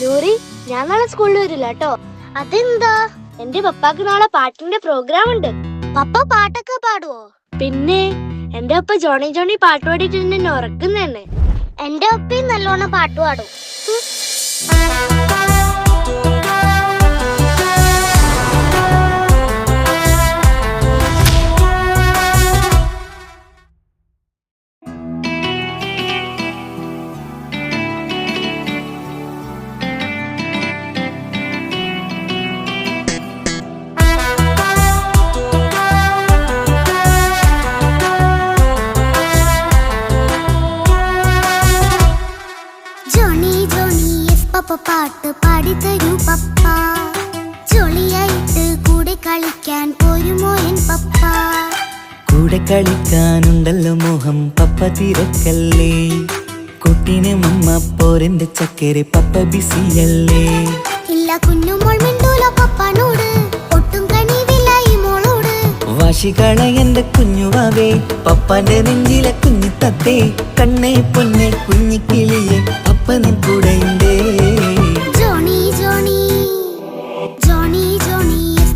നൂറി, ഞാൻ നാളെ സ്കൂളിൽ വരില്ല കേട്ടോ. അതെന്താ? എന്റെ പപ്പാക്ക് നാളെ പാട്ടിന്റെ പ്രോഗ്രാം ഉണ്ട്. പപ്പ പാട്ടൊക്കെ പാടുവോ? പിന്നെ എന്റെ പപ്പ ജോണി ജോണി പാട്ട് പാടിയിട്ട് എന്നെ ഉറക്കുന്നതന്നെ. എന്റെ ഒപ്പയും നല്ലോണം പാട്ട് പാടും. പാട്ട് പാടിത്തരൂ പപ്പ, ജോളിയായിട്ട് കൂടെ കളിക്കാൻ പോരുമോ എൻ പപ്പ? കൂടെ കളിക്കാനുണ്ടല്ലോ മോഹം പപ്പ തിരക്കല്ലേ, കുട്ടീനെ മമ്മ പോരെന്റെ ചക്കരെ പപ്പ ബിസിയല്ലേ. ഇല്ല കുഞ്ഞുമോൾ മിണ്ടൂല പപ്പനോട്, ഒട്ടും കണിവില്ല ഈ മോളോട്. വാശികള എന്റെ കുഞ്ഞുവാവേ, പപ്പാന്റെ നെഞ്ചിലെ കുഞ്ഞു തത്തേ, കണ്ണേ പൊന്നെ കുഞ്ഞിക്കിളിയെ പപ്പനിൻ കൂടെയുണ്ടേ.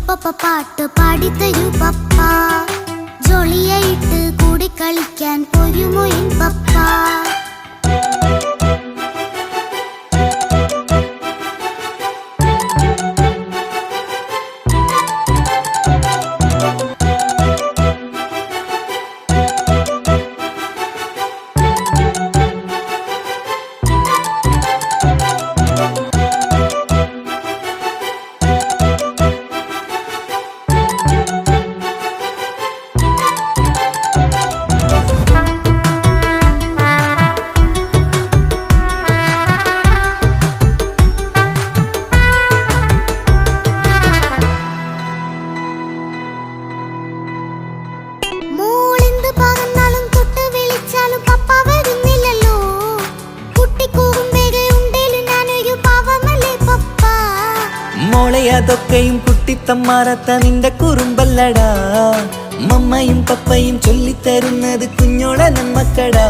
പപ്പ പാട്ട് പാടിത്തരൂ പപ്പ, ജോളിയായിട്ട് കൂടെ കളിക്കാൻ പോരുമോ എൻ പപ്പ? അതൊക്കെയും കുട്ടിത്തമ്മാറത്ത നിന്റെ കുറുമ്പല്ലടാ, മമ്മയും പപ്പയും ചൊല്ലിത്തരുന്നത് കുഞ്ഞോളെ നമ്മക്കടാ.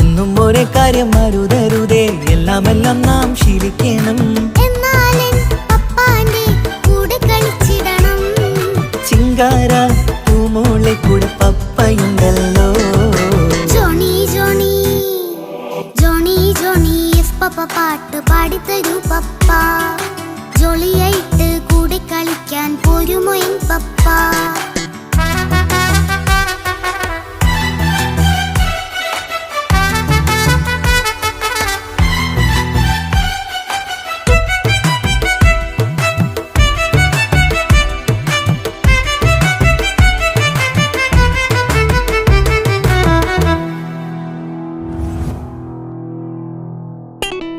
എന്നും ഒരേ കാര്യം അരുതരുതേ, എല്ലാമെല്ലാം നാം ശീലിക്കണം. ചിങ്കാര പൂമോളെ കൂടെ പപ്പയുണ്ടല്ലോ. പപ്പ പാട്ട് പാടിത്തരൂ പപ്പ, ജോളിയായിട്ട് കൂടെ കളിക്കാൻ പോരുമോ എൻ പപ്പ?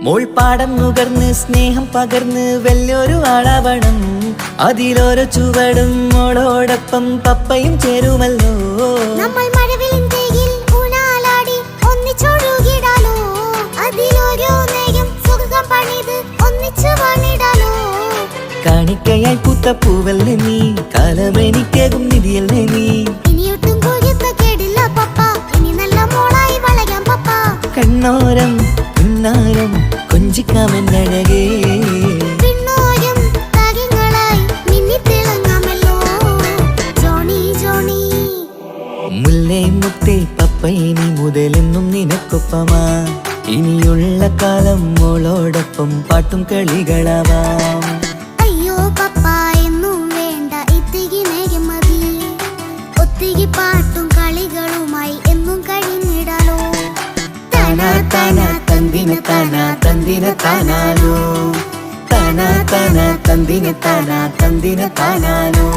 മോൾ പാടം നുകർന്ന് സ്നേഹം പകർന്ന് വലിയൊരു ആളാവണം, അതിലോരോ ചുവടും മോളോടൊപ്പം പപ്പയും ചേരുമല്ലോ. നമ്മൾ മഴവിലിൻ ഊനാലാടി ഒന്നിച്ചൊഴുകിടാലോ, അതിലോരോ നേരം സുഖം പണിത് ഒന്നിച്ചു വാണിടാലോ. കാണിക്കയായി പൂത്ത പൂവല്ലേ നീ, കാലമെനിക്കേകും നിധിയല്ലേ നീ. ഇനിയൊട്ടും കേടില്ല പപ്പ, ഇനി നല്ല മോളായി വളയാം പപ്പ. കണ്ണോരം പിന്നാരം കൊഞ്ചിക്കാമെന്നഴകേ, പിന്നോരം താരങ്ങളായി മിന്നിത്തിളങ്ങാമല്ലോ. ജോണി ജോണി മുല്ലേ മുത്തേ പപ്പ ഇനി മുതലെന്നും നിനക്കൊപ്പമാ, ഇനിയുള്ള കാലം മോളോടൊപ്പം പാട്ടും കളികളാവാം. അയ്യോ പപ്പ എന്നും വേണ്ട ഇത്തിരി നേരം മതി, ഒത്തിരി പാട്ടും കളികളുമായി എന്നും കഴിഞ്ഞിടാലോ. താനാ താനാ തന്തിന താനാ തന്തിന താനാലോ, താനാ താനാ തന്തിന താനാ തന്തിന താനാലോ.